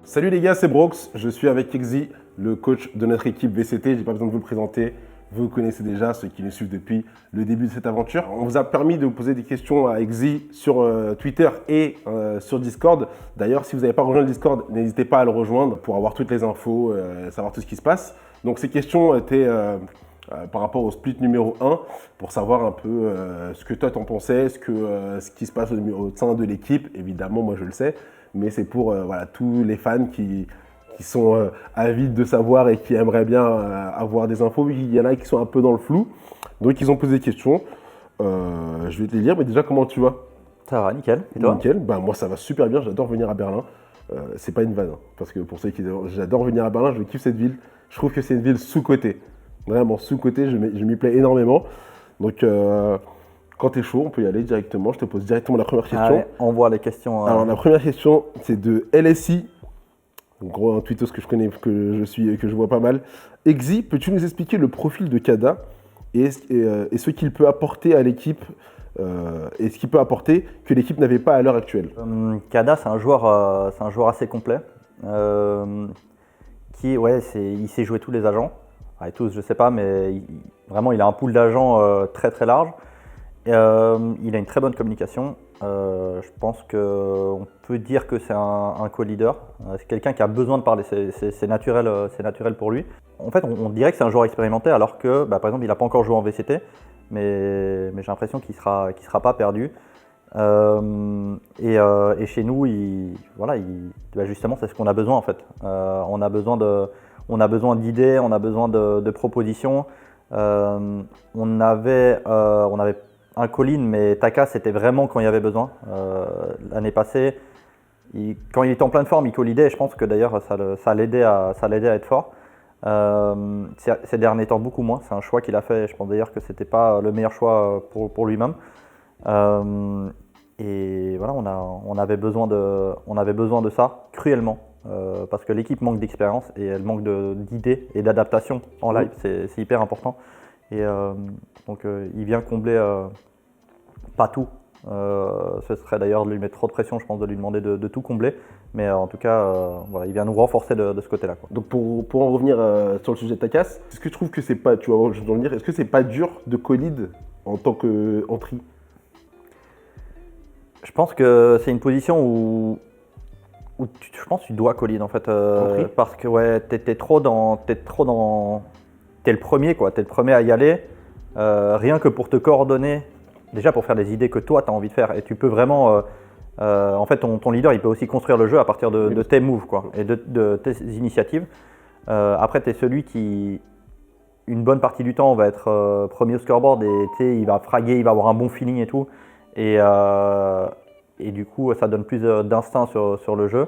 Salut les gars, c'est Brox. Je suis avec Exi, le coach de notre équipe VCT. J'ai pas besoin de vous le présenter. Vous connaissez déjà ceux qui nous suivent depuis le début de cette aventure. On vous a permis de vous poser des questions à Exi sur Twitter et sur Discord. D'ailleurs, si vous n'avez pas rejoint le Discord, n'hésitez pas à le rejoindre pour avoir toutes les infos, savoir tout ce qui se passe. Donc ces questions étaient par rapport au split numéro 1 pour savoir un peu ce que toi t'en pensais, ce qui se passe au sein de l'équipe. Évidemment, moi je le sais, mais c'est pour voilà, tous les fans qui sont avides de savoir et qui aimeraient bien avoir des infos. Il y en a qui sont un peu dans le flou, donc ils ont posé des questions. Je vais te les lire, mais déjà comment tu vas? Ça va, nickel. Et toi? Nickel. Ben, moi ça va super bien, j'adore venir à Berlin. C'est pas une vanne, hein, parce que pour ceux qui j'adore venir à Berlin, je kiffe cette ville. Je trouve que c'est une ville sous-cotée. Vraiment sous-cotée, je m'y plais énormément. Donc quand tu es chaud, on peut y aller directement. Je te pose directement la première question. Allez, on voit les questions. Alors la première question, c'est de LSI. En gros, un tweetos que je connais, que je vois pas mal. Exi, peux-tu nous expliquer le profil de Kada et ce qu'il peut apporter à l'équipe et ce qu'il peut apporter que l'équipe n'avait pas à l'heure actuelle? Kada, c'est un joueur assez complet. Il sait jouer tous les agents. Enfin, tous, je sais pas, mais vraiment, il a un pool d'agents très très large. Il a une très bonne communication. Je pense qu'on peut dire que c'est un co-leader. C'est quelqu'un qui a besoin de parler. C'est naturel pour lui. En fait, on dirait que c'est un joueur expérimenté, alors que, par exemple, il n'a pas encore joué en VCT, mais j'ai l'impression qu'il sera pas perdu. Et chez nous, justement, c'est ce qu'on a besoin en fait. On a besoin d'idées, on a besoin de propositions. On avait un Colin, mais Taka, c'était vraiment quand il y avait besoin. L'année passée, quand il était en pleine forme, il collidait. Je pense que d'ailleurs, ça l'aidait à être fort. Ces derniers temps, beaucoup moins. C'est un choix qu'il a fait. Je pense d'ailleurs que c'était pas le meilleur choix pour lui-même. Et voilà, on avait besoin de ça cruellement. Parce que l'équipe manque d'expérience et elle manque d'idées et d'adaptation en live. C'est hyper important. Et donc, il vient combler pas tout. Ce serait d'ailleurs de lui mettre trop de pression, je pense, de lui demander de tout combler. Mais en tout cas, voilà, il vient nous renforcer de ce côté-là, quoi. Donc pour en revenir sur le sujet de Takas, est-ce que tu trouves que c'est pas, tu vois, je veux en dire, est-ce que c'est pas dur de co-lead en tant qu'entry? Je pense que c'est une position où je pense que tu dois co-lead en fait. Parce que ouais, t'es le premier, quoi. T'es le premier à y aller. Rien que pour te coordonner, déjà pour faire des idées que toi tu as envie de faire. Et tu peux vraiment. En fait, ton leader, il peut aussi construire le jeu à partir de tes moves, quoi, et de tes initiatives. Après, tu es celui qui, une bonne partie du temps, va être premier au scoreboard et il va fraguer, il va avoir un bon feeling et tout. Et du coup, ça donne plus d'instinct sur le jeu.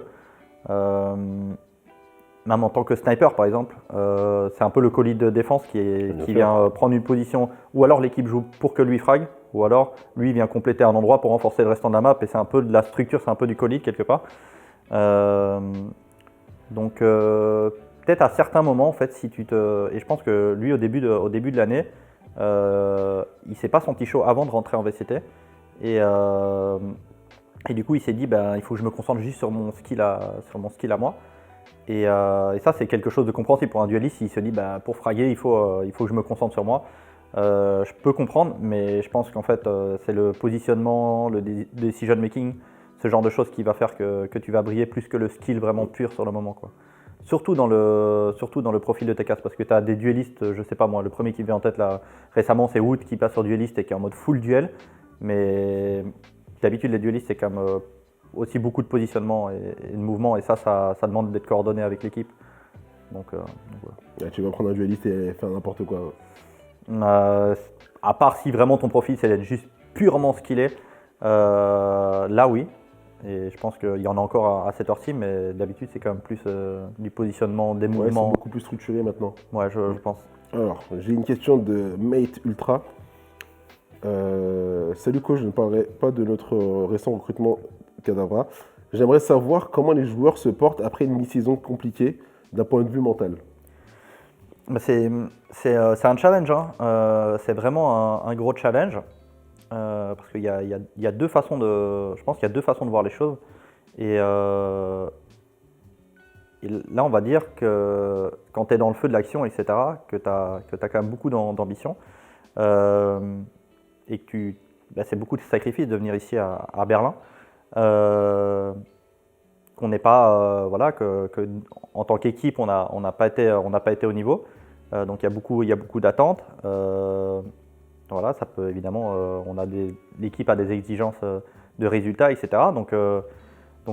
Même en tant que sniper, par exemple, c'est un peu le co-lead de défense qui vient prendre une position, ou alors l'équipe joue pour que lui frague, ou alors lui vient compléter un endroit pour renforcer le restant de la map, et c'est un peu de la structure, c'est un peu du co-lead quelque part. Donc peut-être à certains moments, en fait, et je pense que lui au début de l'année, il s'est pas senti chaud avant de rentrer en VCT, et du coup il s'est dit il faut que je me concentre juste sur mon skill à moi. Et ça, c'est quelque chose de compréhensible pour un dueliste. Il se dit, pour fraguer, il faut que je me concentre sur moi. Je peux comprendre, mais je pense qu'en fait, c'est le positionnement, le decision making, ce genre de choses qui va faire que tu vas briller plus que le skill vraiment pur sur le moment, quoi. Surtout dans le profil de Takas, parce que tu as des duellistes, je sais pas moi, le premier qui vient en tête là récemment, c'est Wood qui passe sur dueliste et qui est en mode full duel. Mais d'habitude, les duellistes, c'est quand même aussi beaucoup de positionnement et de mouvement, et ça demande d'être coordonné avec l'équipe. Donc voilà. Ouais, tu vas prendre un dueliste et faire n'importe quoi. À part si vraiment ton profil c'est d'être juste purement skillé, là oui. Et je pense qu'il y en a encore à cette heure-ci, mais d'habitude c'est quand même plus du positionnement, des mouvements. C'est beaucoup plus structuré maintenant. Ouais, je pense. Alors, j'ai une question de Mate Ultra. Salut coach, je ne parlerai pas de notre récent recrutement Kadavra. J'aimerais savoir comment les joueurs se portent après une mi-saison compliquée d'un point de vue mental. C'est un challenge, hein. C'est vraiment un gros challenge. Parce qu'il y a deux façons de, je pense qu'il y a deux façons de voir les choses. Et Et là, on va dire que quand tu es dans le feu de l'action, etc., que tu as quand même beaucoup d'ambition et que c'est beaucoup de sacrifices de venir ici à Berlin. Qu'on n'est pas, voilà, que en tant qu'équipe, on n'a pas été au niveau. Donc il y a beaucoup d'attentes. Voilà, ça peut évidemment, l'équipe a des exigences de résultats, etc. Donc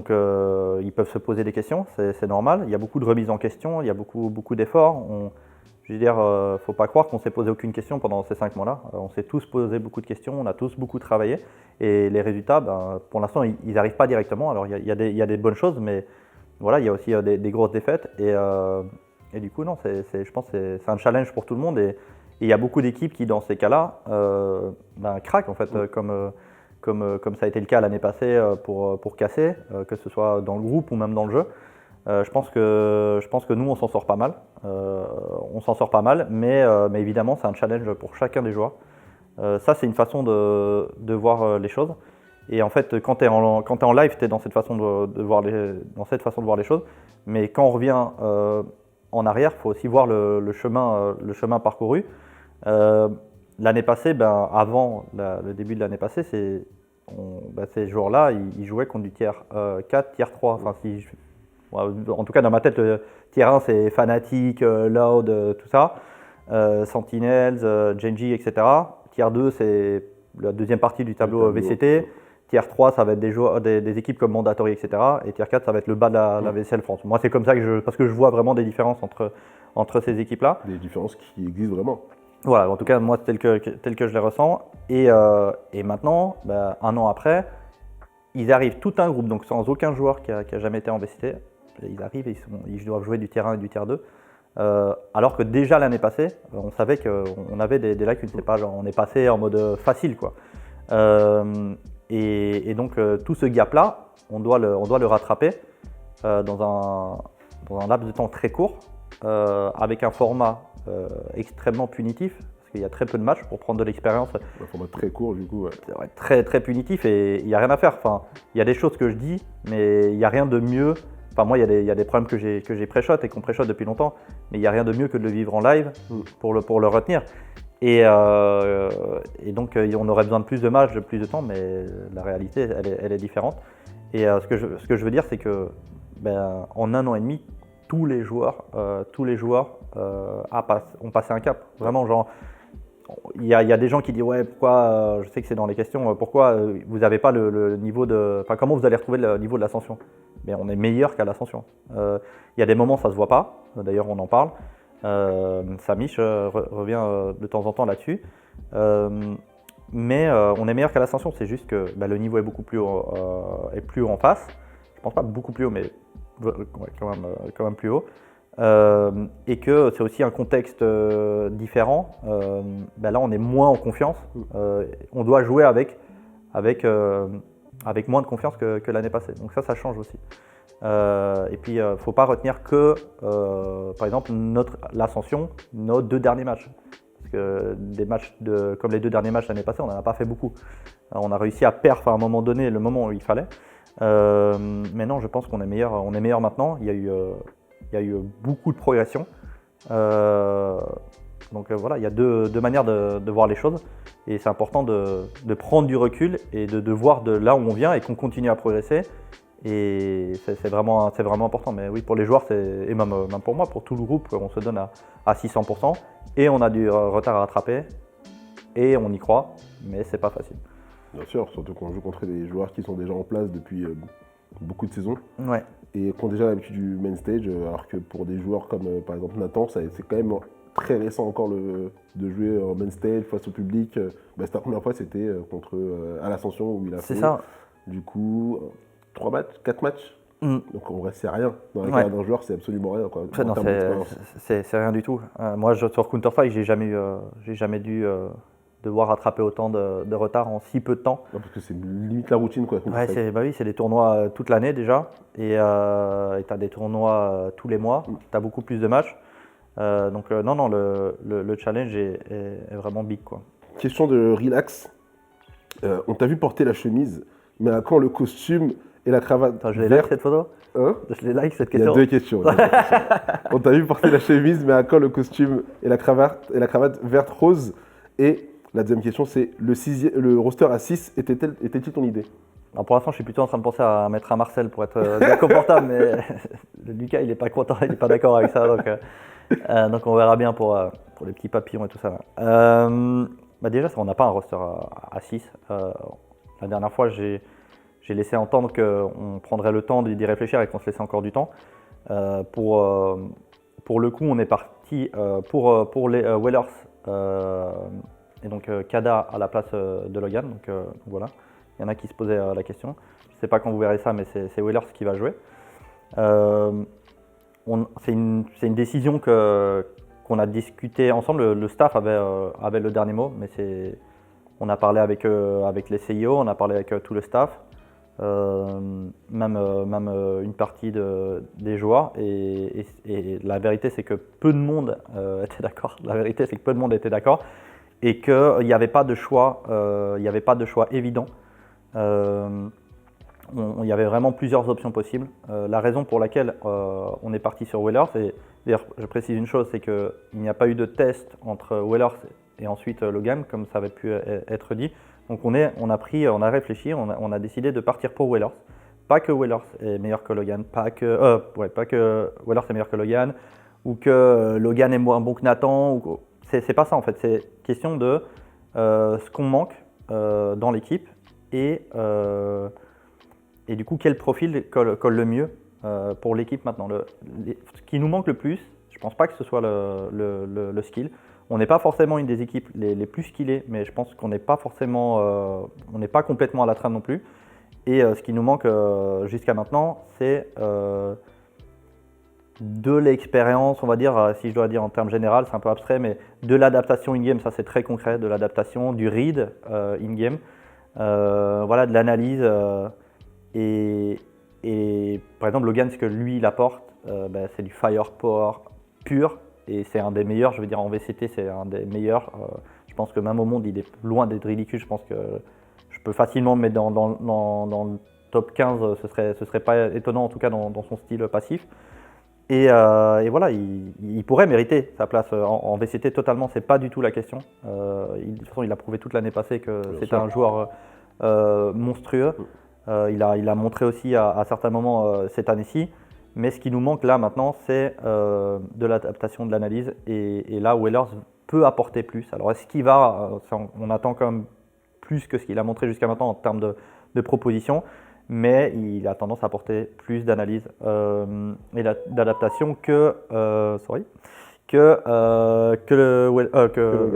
ils peuvent se poser des questions, c'est normal. Il y a beaucoup de remises en question, il y a beaucoup d'efforts. Je veux dire, faut pas croire qu'on s'est posé aucune question pendant ces 5 mois-là. On s'est tous posé beaucoup de questions, on a tous beaucoup travaillé. Et les résultats, pour l'instant, ils n'arrivent pas directement. Alors il y a des bonnes choses, mais voilà, il y a aussi des grosses défaites. Et du coup, non, je pense que c'est un challenge pour tout le monde. Et il y a beaucoup d'équipes qui, dans ces cas-là, craquent en fait, comme ça a été le cas l'année passée pour Casser, que ce soit dans le groupe ou même dans le jeu. Je pense que nous, on s'en sort pas mal. Mais évidemment, c'est un challenge pour chacun des joueurs. Ça, c'est une façon de voir les choses. Et en fait, quand tu es en live, tu es dans cette façon de voir les choses. Mais quand on revient en arrière, il faut aussi voir le chemin parcouru. L'année passée, avant le début de l'année passée, ces joueurs-là, ils jouaient contre du tiers 4, tiers 3. Enfin, en tout cas, dans ma tête, le tiers 1, c'est Fnatic, Loud, tout ça. Sentinels, Gen.G, etc. Tiers 2, c'est la deuxième partie du tableau VCT. Tier 3, ça va être des équipes comme Mandatory, etc. Et Tier 4, ça va être le bas de la VCL France. Moi, c'est comme ça parce que je vois vraiment des différences entre ces équipes-là. Des différences qui existent vraiment. Voilà, en tout cas, moi, tel que je les ressens. Et maintenant, un an après, ils arrivent tout un groupe, donc sans aucun joueur qui a jamais été en VCT. Ils arrivent, ils doivent jouer du Tier 1 et du Tier 2. Alors que déjà l'année passée, on savait qu'on avait des lacunes. C'est pas genre on est passé en mode facile, quoi. Et donc tout ce gap-là, on doit le rattraper dans un laps de temps très court, avec un format extrêmement punitif, parce qu'il y a très peu de matchs pour prendre de l'expérience. Un format très court du coup. Ouais. Ouais, très, très punitif et il n'y a rien à faire. Enfin, il y a des choses que je dis, mais il n'y a rien de mieux. Enfin, moi, il y a des problèmes que j'ai pré-shot et qu'on pré-shot depuis longtemps, mais il n'y a rien de mieux que de le vivre en live pour le retenir. Et donc, on aurait besoin de plus de matchs, de plus de temps, mais la réalité, elle est différente. Et ce que je veux dire, c'est que en un an et demi, tous les joueurs ont passé un cap. Vraiment, genre, il y a des gens qui disent ouais, pourquoi, je sais que c'est dans les questions, pourquoi vous n'avez pas le niveau de. Enfin, comment vous allez retrouver le niveau de l'ascension? Mais on est meilleur qu'à l'ascension. Il y a des moments, ça ne se voit pas. D'ailleurs, on en parle. Samish revient de temps en temps là-dessus. Mais on est meilleur qu'à l'ascension. C'est juste que le niveau est beaucoup plus haut, en face. Je pense pas beaucoup plus haut, mais quand même plus haut. Et que c'est aussi un contexte différent. Là, on est moins en confiance. On doit jouer avec moins de confiance que l'année passée. Donc ça change aussi. Et puis, il ne faut pas retenir que, par exemple, l'ascension, nos 2 derniers matchs. Parce que des matchs comme les 2 derniers matchs l'année passée, on n'en a pas fait beaucoup. On a réussi à perf à un moment donné, le moment où il fallait. Mais non, je pense qu'on est meilleur maintenant. Il y a eu beaucoup de progression. Donc voilà, il y a deux manières de voir les choses. Et c'est important de prendre du recul et de voir de là où on vient et qu'on continue à progresser. Et c'est vraiment important. Mais oui, pour les joueurs, et même pour moi, pour tout le groupe, on se donne à 600%. Et on a du retard à rattraper. Et on y croit, mais c'est pas facile. Bien sûr, surtout qu'on joue contre des joueurs qui sont déjà en place depuis beaucoup de saisons. Ouais. Et qui ont déjà l'habitude du main stage, alors que pour des joueurs comme par exemple Nathan, c'est quand même très récent encore de jouer en main stage face au public. C'était la première fois, c'était contre à l'Ascension où il a fait. C'est ça. Du coup, 3 matchs, 4 matchs. Donc en vrai, c'est rien. Dans la carrière d'un joueur, c'est absolument rien. Quoi, non, c'est rien du tout. Moi, sur Counter-Strike, j'ai jamais dû devoir rattraper autant de retard en si peu de temps. Non, parce que c'est limite la routine, quoi. Ouais, c'est des tournois toute l'année déjà. Et tu as des tournois tous les mois. Tu as beaucoup plus de matchs. Donc non, le challenge est vraiment big, quoi. Question de relax. On t'a vu porter la chemise, mais à quand le costume et la cravate Attends, je les like verte. cette photo. Hein? Je les like cette Il y a question. deux questions. On t'a vu porter la chemise, mais à quand le costume et la cravate verte rose? Et la deuxième question, c'est le roster à 6 était-il ton idée? Alors pour l'instant, je suis plutôt en train de penser à mettre un Marcel pour être bien confortable, mais Lucas, il n'est pas content, il n'est pas d'accord avec ça, donc on verra bien pour les petits papillons et tout ça. Bah déjà, on n'a pas un roster à 6. La dernière fois, j'ai laissé entendre qu'on prendrait le temps d'y réfléchir et qu'on se laissait encore du temps. Pour le coup, on est parti pour les Whalers et donc Kada à la place de Logan. Donc voilà, il y en a qui se posaient la question. Je ne sais pas quand vous verrez ça, mais c'est Whalers qui va jouer. C'est une décision qu'on a discuté ensemble. Le staff avait le dernier mot, mais on a parlé avec les CIO, on a parlé avec tout le staff. Même une partie des joueurs et la vérité c'est que peu de monde était d'accord. La vérité c'est que peu de monde était d'accord et qu'il n'y avait pas de choix, évident. Il y avait vraiment plusieurs options possibles. La raison pour laquelle on est parti sur Whalers, et d'ailleurs je précise une chose, c'est qu'il n'y a pas eu de test entre Whalers et ensuite Logan comme ça avait pu être dit. Donc on a réfléchi, on a décidé de partir pour Whalers. Pas que Whalers est meilleur que Logan, pas que Whalers est meilleur que Logan, ou que Logan est moins bon que Nathan. C'est pas ça en fait, c'est question de ce qu'on manque dans l'équipe et du coup quel profil colle le mieux pour l'équipe maintenant. Ce qui nous manque le plus, je pense pas que ce soit le skill. On n'est pas forcément une des équipes les plus skillées, mais je pense qu'on n'est pas on n'est pas complètement à la traîne non plus. Et ce qui nous manque jusqu'à maintenant, c'est de l'expérience, on va dire, si je dois dire en termes généraux, c'est un peu abstrait, mais de l'adaptation in-game, ça c'est très concret, de l'adaptation, du read in-game, voilà, de l'analyse. Et par exemple, Logan, ce que lui il apporte, c'est du firepower pur. Et c'est un des meilleurs, je veux dire en VCT, c'est un des meilleurs. Je pense que même au monde, il est loin d'être ridicule. Je pense que je peux facilement me mettre dans le top 15, ce serait pas étonnant en tout cas dans son style passif. Et voilà, il pourrait mériter sa place en VCT totalement, c'est pas du tout la question. De toute façon, il a prouvé toute l'année passée que c'était un joueur monstrueux. Il a montré aussi à certains moments cette année-ci. Mais ce qui nous manque là maintenant, c'est de l'adaptation, de l'analyse. Et là, Whalers peut apporter plus. Alors, est-ce qu'il va on attend quand même plus que ce qu'il a montré jusqu'à maintenant en termes de propositions. Mais il a tendance à apporter plus d'analyse et d'adaptation que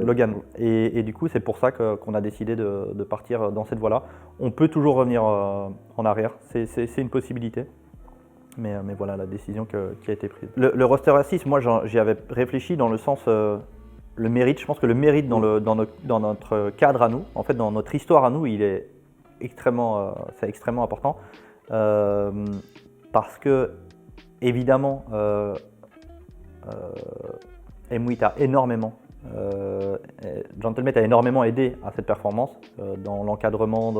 Logan. Et du coup, c'est pour ça qu'on a décidé de partir dans cette voie-là. On peut toujours revenir en arrière. C'est une possibilité. Mais voilà la décision qui a été prise. Le roster à 6, moi j'y avais réfléchi dans le sens le mérite. Je pense que le mérite dans notre cadre à nous, en fait dans notre histoire à nous, il est c'est extrêmement important. Parce que évidemment M8 a énormément, Gentleman a énormément aidé à cette performance dans l'encadrement,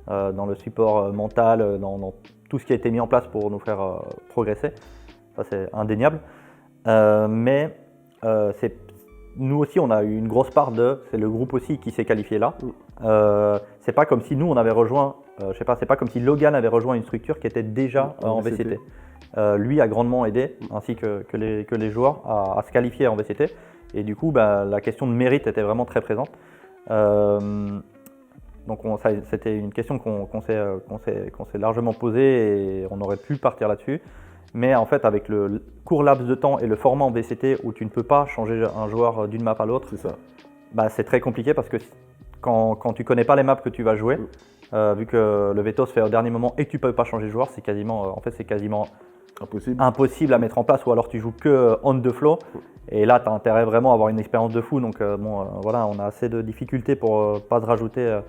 dans le support mental, dans tout ce qui a été mis en place pour nous faire progresser, ça c'est indéniable. Mais nous aussi on a eu une grosse part c'est le groupe aussi qui s'est qualifié là. C'est pas comme si nous on avait rejoint, c'est pas comme si Logan avait rejoint une structure qui était déjà en VCT. Lui a grandement aidé, ainsi que les joueurs, à se qualifier en VCT. Et du coup la question de mérite était vraiment très présente. Donc c'était une question qu'on s'est largement posée et on aurait pu partir là-dessus. Mais en fait, avec le court laps de temps et le format en VCT où tu ne peux pas changer un joueur d'une map à l'autre, c'est très compliqué parce que quand tu ne connais pas les maps que tu vas jouer, vu que le veto se fait au dernier moment et que tu ne peux pas changer de joueur, c'est quasiment impossible à mettre en place, ou alors tu joues que on the flow. Et là, tu as intérêt vraiment à avoir une expérience de fou. Donc voilà, on a assez de difficultés pour pas se rajouter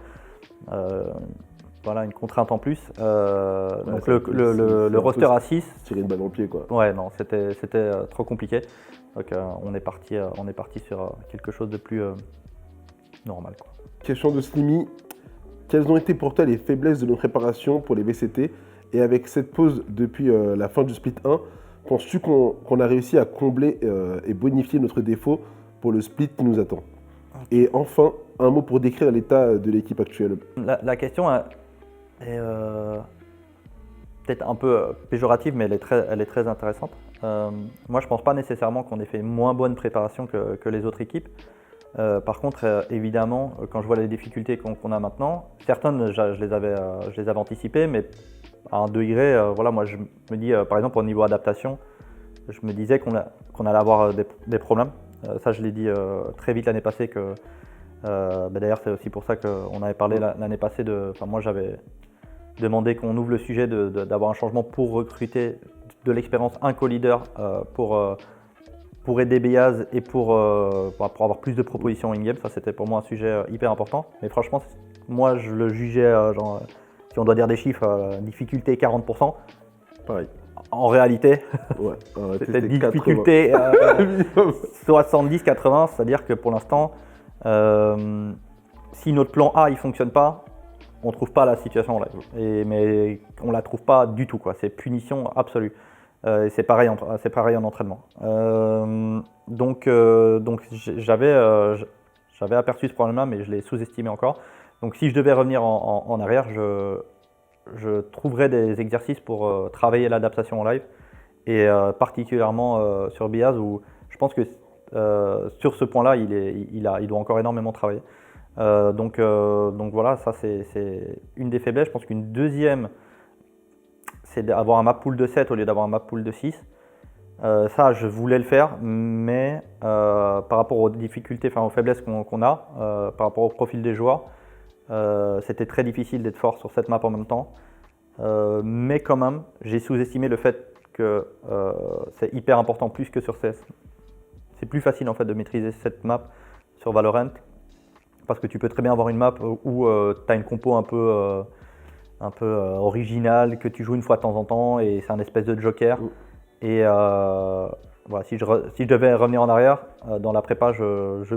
une contrainte en plus. Donc le roster à 6. Tirer une balle dans le pied, quoi. Ouais, non, c'était trop compliqué. Donc on est parti sur quelque chose de plus normal, quoi. Question de Slimy. Quelles ont été pour toi les faiblesses de nos préparations pour les VCT Et avec cette pause depuis la fin du split 1, penses-tu qu'on a réussi à combler et bonifier notre défaut pour le split qui nous attend? Et enfin, un mot pour décrire l'état de l'équipe actuelle. La question est peut-être un peu péjorative, mais elle est très intéressante. Moi, je ne pense pas nécessairement qu'on ait fait moins bonne préparation que les autres équipes. Par contre, évidemment, quand je vois les difficultés qu'on a maintenant, certaines, je les avais anticipées, mais à un degré, voilà, moi, je me dis, par exemple, au niveau adaptation, je me disais qu'on allait avoir des problèmes. Ça, je l'ai dit très vite l'année passée. D'ailleurs, c'est aussi pour ça qu'on avait parlé l'année passée. Moi, j'avais demandé qu'on ouvre le sujet d'avoir un changement pour recruter de l'expérience un co-leader pour aider Beyaz et pour avoir plus de propositions in-game. Ça, c'était pour moi un sujet hyper important. Mais franchement, moi, je le jugeais, si on doit dire des chiffres, difficulté 40%. Pareil. En réalité, c'était difficulté 70-80, c'est-à-dire que pour l'instant, si notre plan A ne fonctionne pas, on ne trouve pas la situation en live. Mais on ne la trouve pas du tout, quoi. C'est punition absolue. C'est pareil en entraînement. Donc j'avais aperçu ce problème-là, mais je l'ai sous-estimé encore. Donc si je devais revenir en arrière, je trouverais des exercices pour travailler l'adaptation en live, et particulièrement sur Beyaz, où je pense que sur ce point-là, il doit encore énormément travailler. Donc voilà, ça c'est une des faiblesses. Je pense qu'une deuxième, c'est d'avoir un map pool de 7 au lieu d'avoir un map pool de 6. Ça, je voulais le faire, mais par rapport aux difficultés, aux faiblesses qu'on a, par rapport au profil des joueurs, c'était très difficile d'être fort sur cette map en même temps. Mais quand même, j'ai sous-estimé le fait que c'est hyper important, plus que sur CS. C'est plus facile en fait de maîtriser cette map sur Valorant, parce que tu peux très bien avoir une map où tu as une compo un peu originale, que tu joues une fois de temps en temps, et c'est un espèce de joker. Et voilà, si je devais revenir en arrière, dans la prépa, je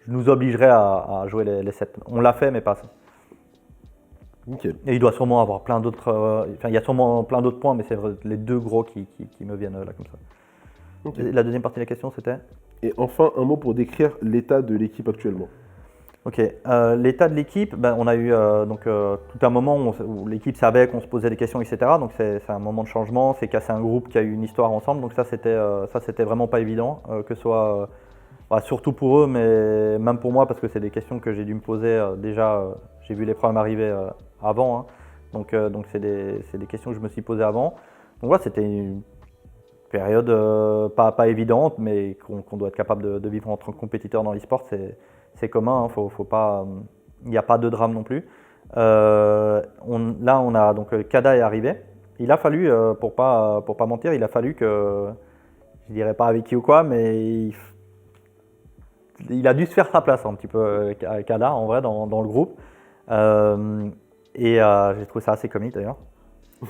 nous obligerais à jouer les 7. On l'a fait, mais pas ça. Okay. Et il doit sûrement avoir plein d'autres. Il y a sûrement plein d'autres points, mais c'est les deux gros qui me viennent là comme ça. Okay. La deuxième partie de la question, c'était ? Et enfin, un mot pour décrire l'état de l'équipe actuellement. Ok, l'état de l'équipe, on a eu tout un moment où l'équipe savait qu'on se posait des questions, etc. Donc c'est un moment de changement, c'est casser un groupe qui a eu une histoire ensemble. Donc ça c'était vraiment pas évident, que ce soit surtout pour eux, mais même pour moi, parce que c'est des questions que j'ai dû me poser déjà. J'ai vu les problèmes arriver avant, hein. Donc c'est des questions que je me suis posées avant. Donc voilà, c'était une période pas évidente, mais qu'on doit être capable de vivre en tant que compétiteur dans l'e-sport. C'est commun, hein, il n'y a pas de drame non plus. Là, on a donc Kada est arrivé. Il a fallu, pour pas mentir, il a fallu que, je dirais pas avec qui ou quoi, mais il a dû se faire sa place un petit peu, Kada, en vrai, dans le groupe. J'ai trouvé ça assez comique d'ailleurs.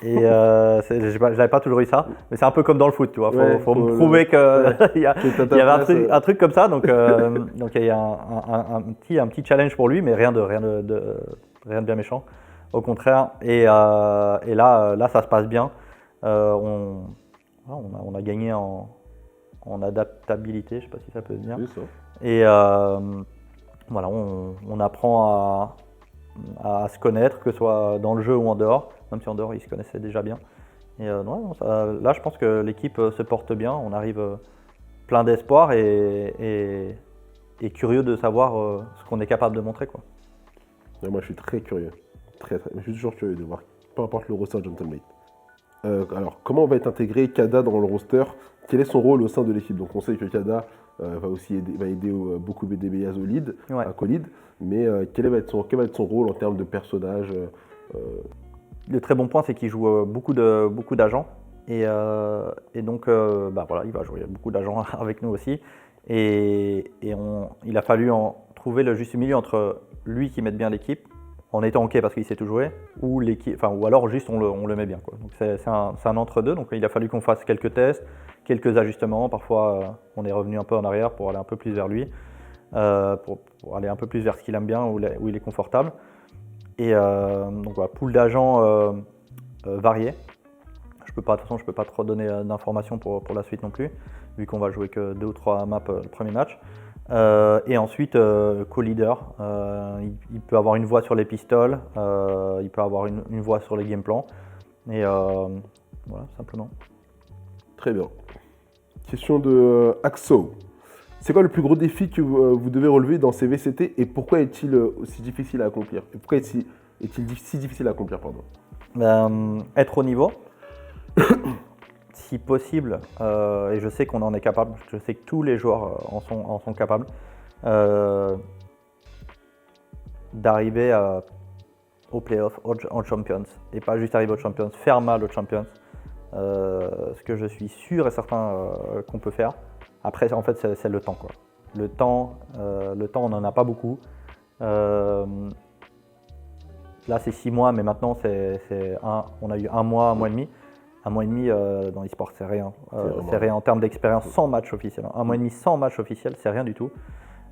Et je n'avais pas toujours eu ça, mais c'est un peu comme dans le foot, tu vois. Faut me prouver qu'il y avait un truc comme ça. Donc il y a un petit challenge pour lui, mais rien de bien méchant. Au contraire. Et là, ça se passe bien. On a gagné en adaptabilité, je ne sais pas si ça peut se dire. Oui, ça. Et voilà, on apprend à se connaître, que ce soit dans le jeu ou en dehors, même si en dehors ils se connaissaient déjà bien. Et là, je pense que l'équipe se porte bien, on arrive plein d'espoir et curieux de savoir ce qu'on est capable de montrer, quoi. Ouais, moi, je suis très curieux, je suis toujours curieux de voir, peu importe le roster de Gentlemate. Alors, comment va être intégré Kada dans le roster? Quel est son rôle au sein de l'équipe? Donc, on sait que Kada va aider beaucoup Beyaz au lead, ouais. à co-lead, mais quel va être son rôle en termes de personnage? Le très bon point, c'est qu'il joue beaucoup d'agents, et donc voilà, il va jouer beaucoup d'agents avec nous aussi, et il a fallu trouver le juste milieu entre lui qui mette bien l'équipe, en étant OK parce qu'il sait tout jouer, ou alors juste on le met bien, quoi. Donc c'est un entre-deux. Donc il a fallu qu'on fasse quelques tests, quelques ajustements. Parfois on est revenu un peu en arrière pour aller un peu plus vers lui, pour aller un peu plus vers ce qu'il aime bien, où il est confortable. Et donc voilà, pool d'agents varié. De toute façon, je ne peux pas trop donner d'informations pour la suite non plus, vu qu'on va jouer que 2 ou 3 maps le premier match. Et ensuite, co-leader, il peut avoir une voix sur les pistoles, il peut avoir une voix sur les game plans, et voilà, simplement. Très bien. Question de Axo. C'est quoi le plus gros défi que vous devez relever dans ces VCT et pourquoi est-il aussi difficile à accomplir? Et pourquoi est-il si difficile à accomplir, pardon? Être au niveau, si possible, et je sais qu'on en est capable, je sais que tous les joueurs en sont capables, d'arriver au playoff, en Champions, et pas juste arriver aux Champions, faire mal aux Champions, ce que je suis sûr et certain qu'on peut faire. Après, en fait, c'est le temps, quoi. Le temps, on n'en a pas beaucoup. Là, c'est 6 mois, mais maintenant, on a eu 1 mois, 1 mois et demi. 1 mois et demi dans l'e-sport, c'est rien. C'est rien en termes d'expérience sans match officiel. 1 mois et demi sans match officiel, c'est rien du tout.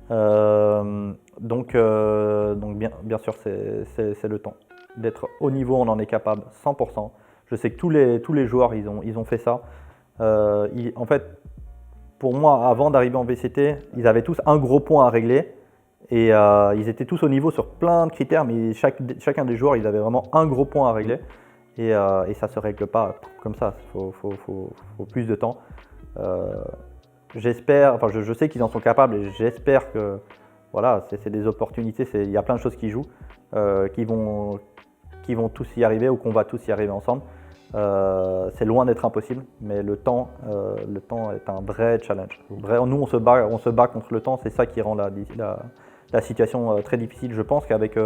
Donc bien sûr, c'est le temps. D'être au niveau, on en est capable, 100%. Je sais que tous les joueurs, ils ont fait ça. En fait, pour moi, avant d'arriver en VCT, ils avaient tous un gros point à régler. Et ils étaient tous au niveau sur plein de critères, mais chacun des joueurs, ils avaient vraiment un gros point à régler. Et ça ne se règle pas comme ça, il faut plus de temps. J'espère, enfin je sais qu'ils en sont capables et j'espère que voilà, c'est des opportunités, il y a plein de choses qui jouent, qui vont tous y arriver ou qu'on va tous y arriver ensemble. C'est loin d'être impossible, mais le temps est un vrai challenge. Nous, on se bat contre le temps, c'est ça qui rend la situation très difficile. Je pense qu'avec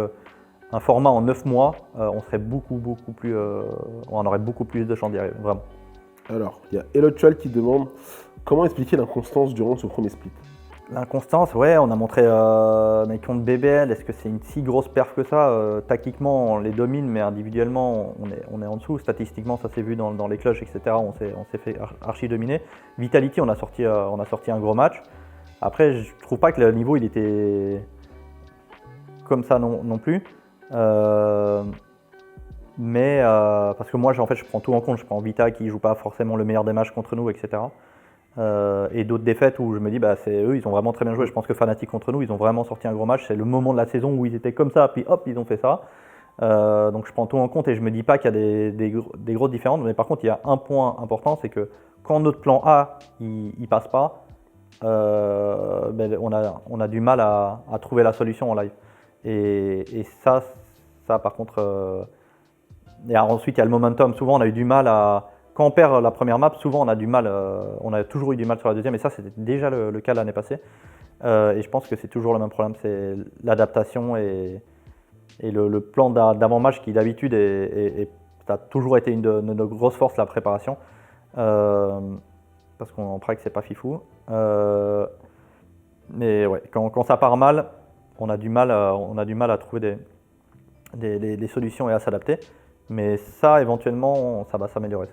un format en 9 mois, on serait beaucoup plus, on aurait beaucoup plus de chances d'y arriver, vraiment. Alors, il y a Elotual qui demande comment expliquer l'inconstance durant ce premier split. L'inconstance, ouais, on a montré mes comptes BBL, est-ce que c'est une si grosse perf que ça? Tactiquement, on les domine, mais individuellement, on est en dessous. Statistiquement, ça s'est vu dans les clutches, etc. On s'est fait archi dominer. Vitality, on a sorti un gros match. Après, je trouve pas que le niveau il était comme ça non plus. Mais parce que moi, en fait, je prends tout en compte. Je prends Vita qui joue pas forcément le meilleur des matchs contre nous, etc. Et d'autres défaites où je me dis, c'est eux, ils ont vraiment très bien joué. Je pense que Fnatic contre nous, ils ont vraiment sorti un gros match. C'est le moment de la saison où ils étaient comme ça, puis hop, ils ont fait ça. Donc je prends tout en compte et je me dis pas qu'il y a des grosses différences. Mais par contre, il y a un point important, c'est que quand notre plan A, il passe pas, on a du mal à trouver la solution en live. Et ça par contre, et ensuite il y a le momentum. Souvent on a eu du mal quand on perd la première map, souvent on a du mal, on a toujours eu du mal sur la deuxième, et ça c'était déjà le cas l'année passée. Et je pense que c'est toujours le même problème, c'est l'adaptation et le plan d'avant-match qui d'habitude ça a toujours été une de nos grosses forces, la préparation. Parce qu'en prague c'est pas fifou. Mais ouais, quand ça part mal, on a du mal à trouver des solutions et à s'adapter. Mais ça, éventuellement, ça va s'améliorer.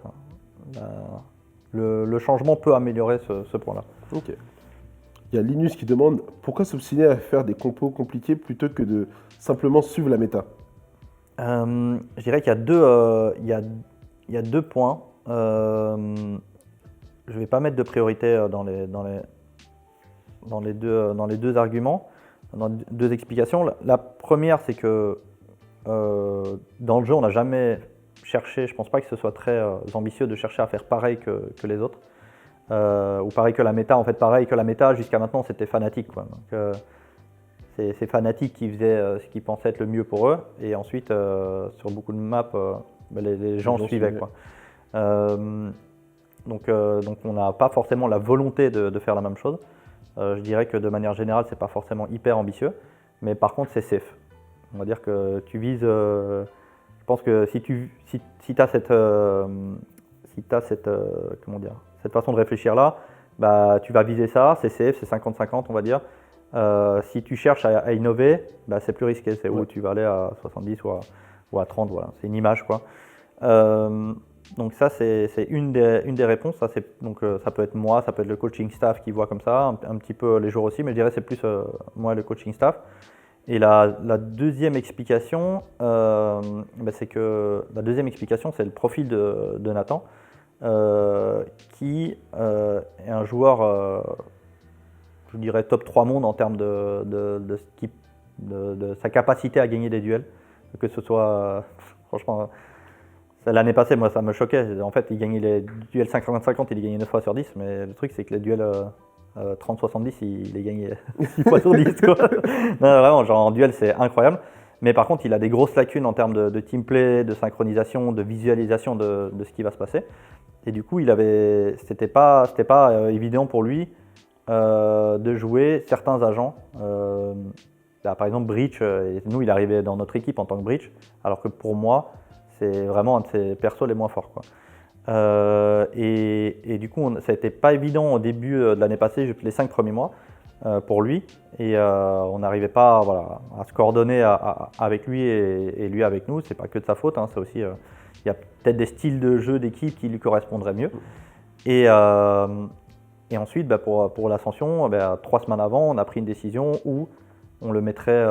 Le changement peut améliorer ce point-là. Ok. Il y a Linus qui demande pourquoi s'obstiner à faire des compos compliqués plutôt que de simplement suivre la méta. Je dirais qu'il y a deux points. Je ne vais pas mettre de priorité dans les deux arguments, dans deux explications. La première, c'est que dans le jeu, on n'a jamais cherché, je ne pense pas que ce soit très ambitieux de chercher à faire pareil que les autres. Ou pareil que la méta. En fait, pareil que la méta, jusqu'à maintenant, c'était Fnatic, quoi. Donc, c'est Fnatic qui faisait ce qu'ils pensaient être le mieux pour eux. Et ensuite, sur beaucoup de maps, les gens suivaient, quoi. Donc on n'a pas forcément la volonté de faire la même chose. Je dirais que de manière générale, c'est pas forcément hyper ambitieux, mais par contre c'est safe. On va dire que tu vises. Je pense que si tu as cette façon de réfléchir là, tu vas viser ça, c'est safe, c'est 50-50 on va dire. Si tu cherches à innover, c'est plus risqué, c'est où tu vas aller à 70 ou à 30, voilà. C'est une image, quoi. Donc ça, c'est une des réponses. Ça peut être moi, ça peut être le coaching staff qui voit comme ça, un petit peu les joueurs aussi, mais je dirais c'est plus moi le coaching staff. Et la deuxième explication, c'est le profil de Nathan, qui est un joueur, je dirais top 3 monde en termes de sa capacité à gagner des duels. Que ce soit, franchement, l'année passée, moi ça me choquait. En fait, il gagnait les duels 50-50, il les gagnait 9 fois sur 10, mais le truc c'est que les duels 30-70, il les gagnait 6 fois sur 10. Quoi. Non, vraiment, genre en duel, c'est incroyable. Mais par contre, il a des grosses lacunes en termes de team play, de synchronisation, de visualisation de ce qui va se passer. Et du coup, c'était pas évident pour lui de jouer certains agents. Par exemple, Breach, nous, il arrivait dans notre équipe en tant que Breach, alors que pour moi, c'est vraiment un de ses persos les moins forts, quoi. Et du coup, ça n'était pas évident au début de l'année passée, les 5 premiers mois, pour lui. Et on n'arrivait pas à se coordonner avec lui et lui avec nous. C'est pas que de sa faute, hein, c'est aussi, il y a peut-être des styles de jeu d'équipe qui lui correspondraient mieux. Et ensuite, pour l'ascension, 3 semaines avant, on a pris une décision où on le mettrait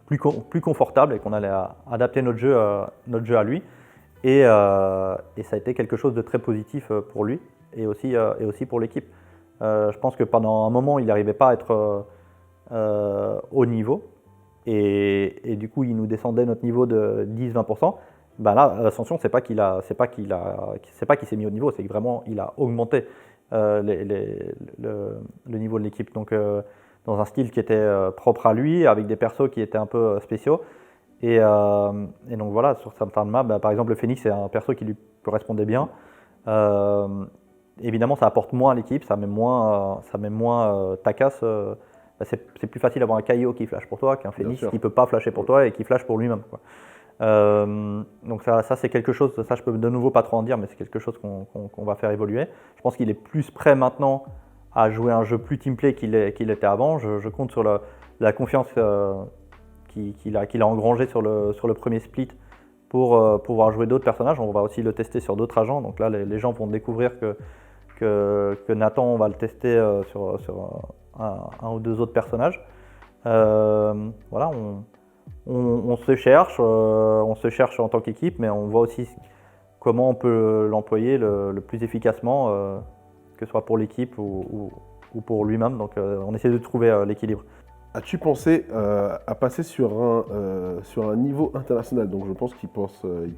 plus confortable et qu'on allait adapter notre jeu à lui. Et ça a été quelque chose de très positif pour lui et aussi pour l'équipe. Je pense que pendant un moment, il n'arrivait pas à être au niveau. Et du coup, il nous descendait notre niveau de 10-20%. Là, l'ascension, c'est pas qu'il s'est mis au niveau, c'est que vraiment, il a augmenté le niveau de l'équipe. Donc, dans un style qui était propre à lui, avec des persos qui étaient un peu spéciaux. Et donc voilà, sur certaines maps, par exemple le Phoenix c'est un perso qui lui correspondait bien. Évidemment ça apporte moins à l'équipe, ça met moins ta casse. C'est plus facile d'avoir un Kaio qui flash pour toi qu'un Phoenix qui ne peut pas flasher pour toi et qui flash pour lui-même, quoi. Donc ça c'est quelque chose, ça je peux de nouveau pas trop en dire, mais c'est quelque chose qu'on va faire évoluer. Je pense qu'il est plus prêt maintenant à jouer un jeu plus teamplay qu'il était avant. Je compte sur la confiance qu'il a engrangé sur le premier split pour pouvoir jouer d'autres personnages. On va aussi le tester sur d'autres agents. Donc là, les gens vont découvrir que Nathan, on va le tester sur un ou deux autres personnages. Voilà, on se cherche en tant qu'équipe, mais on voit aussi comment on peut l'employer le plus efficacement, que ce soit pour l'équipe ou pour lui-même. Donc on essaie de trouver l'équilibre. As-tu pensé à passer sur un niveau international? Donc je pense qu'il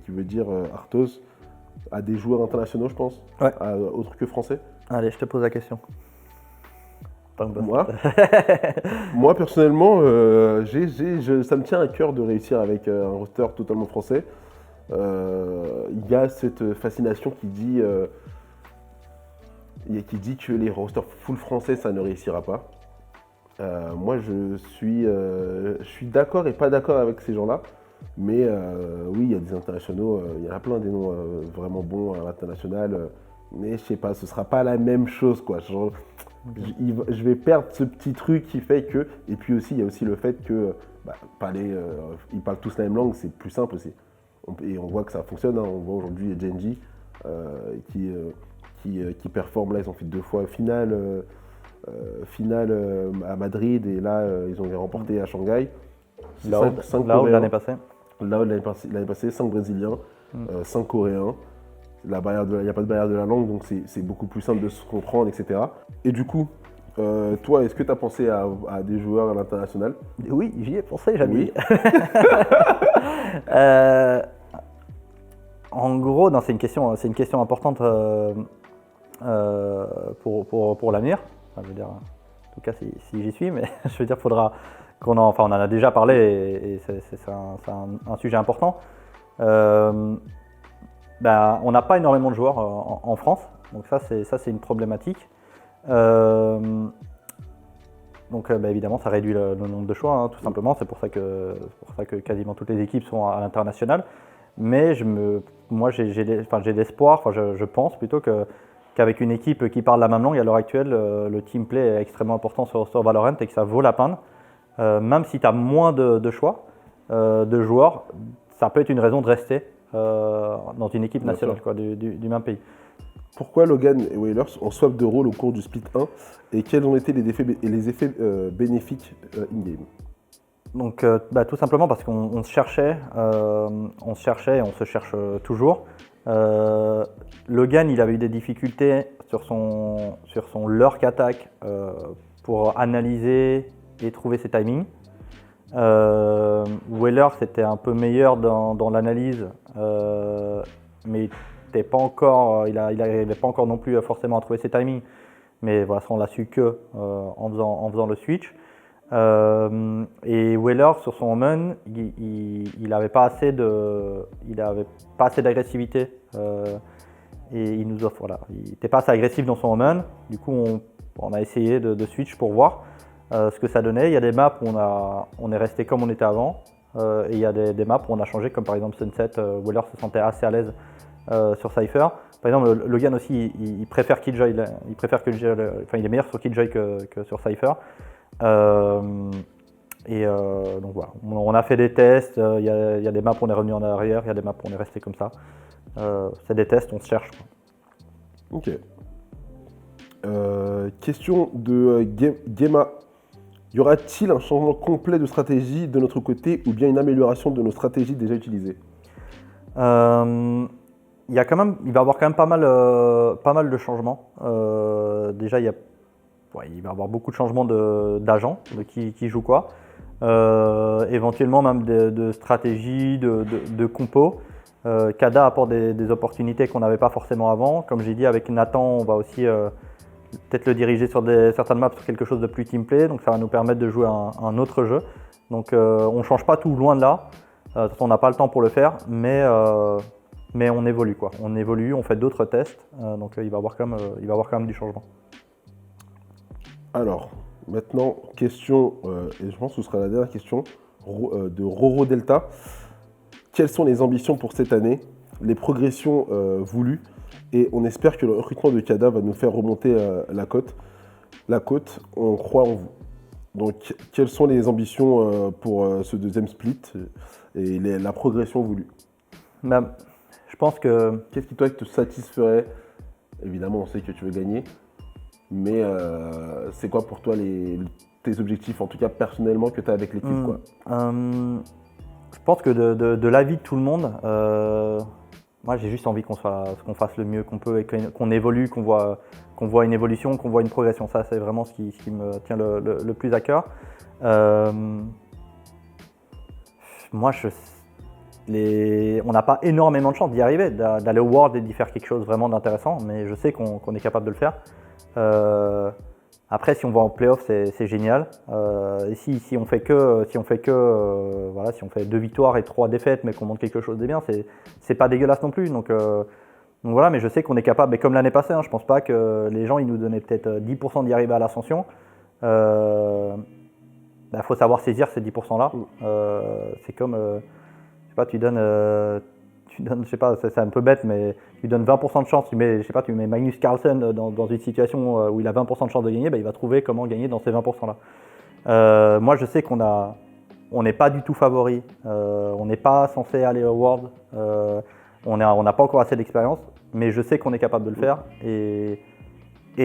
veut dire Arthos, à des joueurs internationaux, je pense, ouais. Autres que français. Allez, je te pose la question. Moi personnellement, ça me tient à cœur de réussir avec un roster totalement français. Il y a cette fascination qui dit que les rosters full français, ça ne réussira pas. Moi, je suis d'accord et pas d'accord avec ces gens-là. Mais oui, il y a des internationaux, il y en a plein des noms vraiment bons à l'international. Mais je sais pas, ce sera pas la même chose, quoi. Genre, je vais perdre ce petit truc qui fait que. Et puis aussi, il y a aussi le fait que ils parlent tous la même langue, c'est plus simple aussi. Et on voit que ça fonctionne. Hein. On voit aujourd'hui Genji qui performe. Là, ils ont fait 2 fois finale à Madrid et là ils ont remporté à Shanghai. Là-haut l'année passée. L'année passée, 5 Brésiliens, 5 Coréens. Il n'y a pas de barrière de la langue, donc c'est beaucoup plus simple de se comprendre, etc. Et du coup, toi, est-ce que tu as pensé à des joueurs à l'international? Oui, j'y ai pensé, j'avais. Oui. En gros, c'est une question importante pour l'avenir. Enfin, je veux dire, en tout cas, si j'y suis, mais je veux dire, faudra on en a déjà parlé et c'est un sujet important. On n'a pas énormément de joueurs en France, donc ça c'est une problématique. Donc évidemment, ça réduit le nombre de choix, hein, tout simplement. C'est pour ça que quasiment toutes les équipes sont à l'international. Mais moi, j'ai l'espoir, je pense plutôt qu'avec une équipe qui parle la même langue à l'heure actuelle, le team play est extrêmement important sur Valorant et que ça vaut la peine. Même si tu as moins de choix de joueurs, ça peut être une raison de rester dans une équipe nationale, quoi, du même pays. Pourquoi Logan et Wailers ont swap de rôle au cours du split 1 et quels ont été les effets bénéfiques in-game? Donc tout simplement parce qu'on se cherchait, et on se cherche toujours. Logan, il avait eu des difficultés sur son lurk attack pour analyser et trouver ses timings. Weller, c'était un peu meilleur dans l'analyse, mais il n'arrivait pas encore non plus forcément à trouver ses timings. Mais voilà, ça on l'a su que en faisant le switch. Et Weller sur son Omen, il n'avait pas assez d'agressivité et il nous offre, voilà, il n'était pas assez agressif dans son Omen. Du coup, on a essayé de switch pour voir ce que ça donnait. Il y a des maps où on est resté comme on était avant et il y a des maps où on a changé, comme par exemple Sunset. Weller se sentait assez à l'aise sur Cypher. Par exemple, Logan aussi, il préfère Killjoy, il est meilleur sur Killjoy que sur Cypher. Donc voilà, on a fait des tests, il y a des maps où on est revenu en arrière, il y a des maps où on est resté comme ça. C'est des tests, on se cherche. Ok. Question de Gema. Y aura-t-il un changement complet de stratégie de notre côté ou bien une amélioration de nos stratégies déjà utilisées? Il va y avoir quand même pas mal de changements. Déjà, il va y avoir beaucoup de changements d'agents, de qui joue quoi. Éventuellement même de stratégie, de compos. Kada apporte des opportunités qu'on n'avait pas forcément avant. Comme j'ai dit, avec Nathan, on va aussi peut-être le diriger sur certaines maps sur quelque chose de plus teamplay. Donc ça va nous permettre de jouer un autre jeu. Donc on ne change pas tout, loin de là. De toute façon, on n'a pas le temps pour le faire, mais on évolue, quoi. On évolue, on fait d'autres tests. Donc il va y avoir quand même du changement. Alors, maintenant, question, et je pense que ce sera la dernière question, de Roro Delta. Quelles sont les ambitions pour cette année, les progressions voulues, et on espère que le recrutement de Kada va nous faire remonter la côte. La côte, on croit en vous. Donc, quelles sont les ambitions pour ce deuxième split et la progression voulue? Je pense que... Qu'est-ce qui, toi, te satisferait? Évidemment, on sait que tu veux gagner, mais c'est quoi pour toi tes objectifs, en tout cas personnellement, que tu as avec l'équipe, quoi? Je pense que de l'avis de tout le monde, moi j'ai juste envie qu'on fasse le mieux qu'on peut et qu'on évolue, qu'on voit une évolution, qu'on voit une progression. Ça, c'est vraiment ce qui me tient le plus à cœur. Moi, on n'a pas énormément de chance d'y arriver, d'aller au World et d'y faire quelque chose vraiment d'intéressant, mais je sais qu'on est capable de le faire. Après, si on va en playoff, c'est génial. Et si on fait si on fait 2 victoires et 3 défaites, mais qu'on montre quelque chose de bien, c'est pas dégueulasse non plus. Donc voilà, mais je sais qu'on est capable. Mais comme l'année passée, je pense pas que les gens ils nous donnaient peut-être 10% d'y arriver à l'ascension. Faut savoir saisir ces 10% là. C'est comme, je sais pas, tu donnes, je sais pas, c'est un peu bête, mais tu donnes 20% de chance, tu mets Magnus Carlsen dans une situation où il a 20% de chance de gagner, il va trouver comment gagner dans ces 20% là. Moi, je sais on n'est pas du tout favori, on n'est pas censé aller au World, on n'a pas encore assez d'expérience, mais je sais qu'on est capable de le faire. Et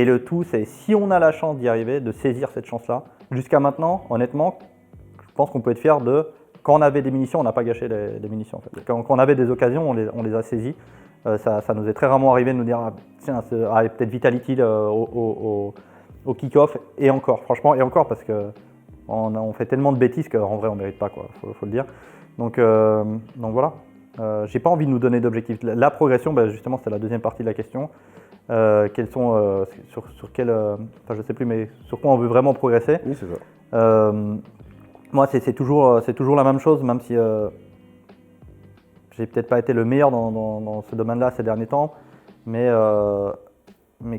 le tout, c'est si on a la chance d'y arriver, de saisir cette chance-là. Jusqu'à maintenant, honnêtement, je pense qu'on peut être fier de... Quand on avait des munitions, on n'a pas gâché les munitions. En fait. Quand on avait des occasions, on les a saisies. Ça nous est très rarement arrivé de nous dire tiens, peut-être Vitality au kick-off. Et encore, franchement, parce qu'on fait tellement de bêtises qu'en vrai, on ne mérite pas, quoi. Faut le dire. Donc voilà. J'ai pas envie de nous donner d'objectifs. La progression, justement, c'était la deuxième partie de la question. Quels sont sur quel, je sais plus, mais sur quoi on veut vraiment progresser. Oui, c'est ça. Moi, c'est toujours la même chose, même si j'ai peut-être pas été le meilleur dans ce domaine-là ces derniers temps, mais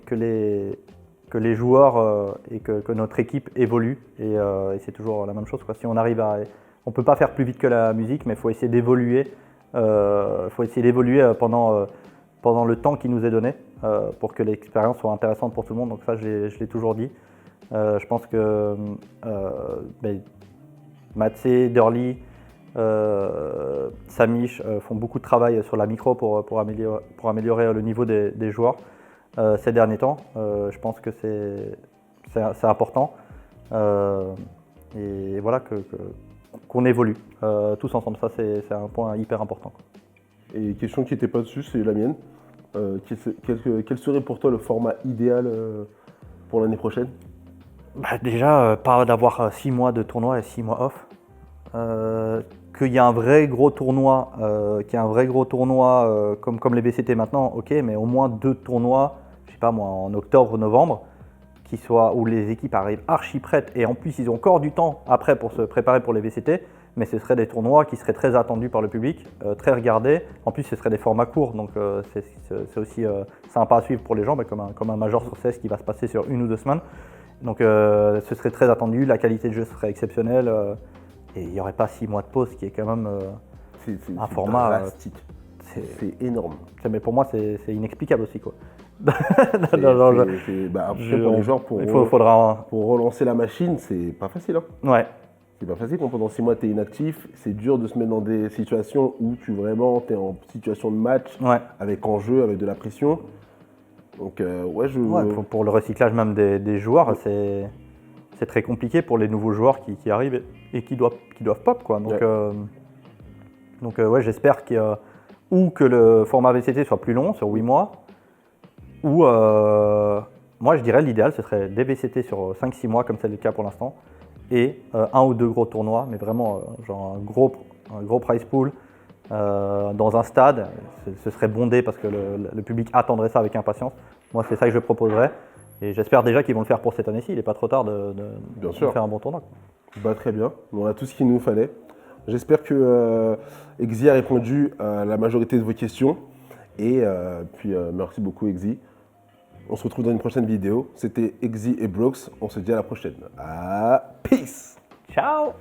que les joueurs et que notre équipe évolue, et c'est toujours la même chose, quoi. Si on arrive on peut pas faire plus vite que la musique, mais il faut essayer d'évoluer. Pendant le temps qui nous est donné pour que l'expérience soit intéressante pour tout le monde. Donc ça, je l'ai toujours dit. Je pense que Matsé, Durly, Samish font beaucoup de travail sur la micro pour améliorer le niveau des joueurs ces derniers temps. Je pense que c'est important. Et voilà, qu'on évolue tous ensemble. Ça, c'est un point hyper important. Et question qui n'était pas dessus, c'est la mienne. Quel serait pour toi le format idéal pour l'année prochaine? Déjà, pas d'avoir 6 mois de tournoi et 6 mois off. Qu'il y a un vrai gros tournoi, comme les VCT maintenant, ok, mais au moins 2 tournois, je sais pas moi, en octobre, novembre, où les équipes arrivent archi prêtes et en plus ils ont encore du temps après pour se préparer pour les VCT, mais ce seraient des tournois qui seraient très attendus par le public, très regardés. En plus, ce seraient des formats courts, donc c'est aussi sympa à suivre pour les gens, comme un Major sur 16 qui va se passer sur 1 ou 2 semaines. Donc ce serait très attendu, la qualité de jeu serait exceptionnelle et il n'y aurait pas 6 mois de pause, qui est quand même un format drastique. C'est énorme. Mais pour moi, c'est inexplicable aussi, quoi. Après, pour les joueurs, pour relancer la machine, c'est pas facile. Hein. Ouais. C'est pas facile quand pendant 6 mois tu es inactif. C'est dur de se mettre dans des situations où tu es en situation de match, avec enjeu, avec de la pression. Donc, pour le recyclage même des joueurs, c'est très compliqué pour les nouveaux joueurs qui arrivent et qui doivent pop, quoi. Donc, j'espère que le format VCT soit plus long, sur 8 mois, ou moi je dirais l'idéal ce serait des VCT sur 5-6 mois, comme c'est le cas pour l'instant, et 1 ou 2 gros tournois, mais vraiment genre un gros prize pool dans un stade. Ce serait bondé parce que le public attendrait ça avec impatience. Moi, c'est ça que je proposerais. Et j'espère déjà qu'ils vont le faire pour cette année-ci. Il n'est pas trop tard de faire un bon tournoi. Très bien. On a tout ce qu'il nous fallait. J'espère que Exi a répondu à la majorité de vos questions. Et puis, merci beaucoup, Exi. On se retrouve dans une prochaine vidéo. C'était Exi et Brox. On se dit à la prochaine. Peace! Ciao!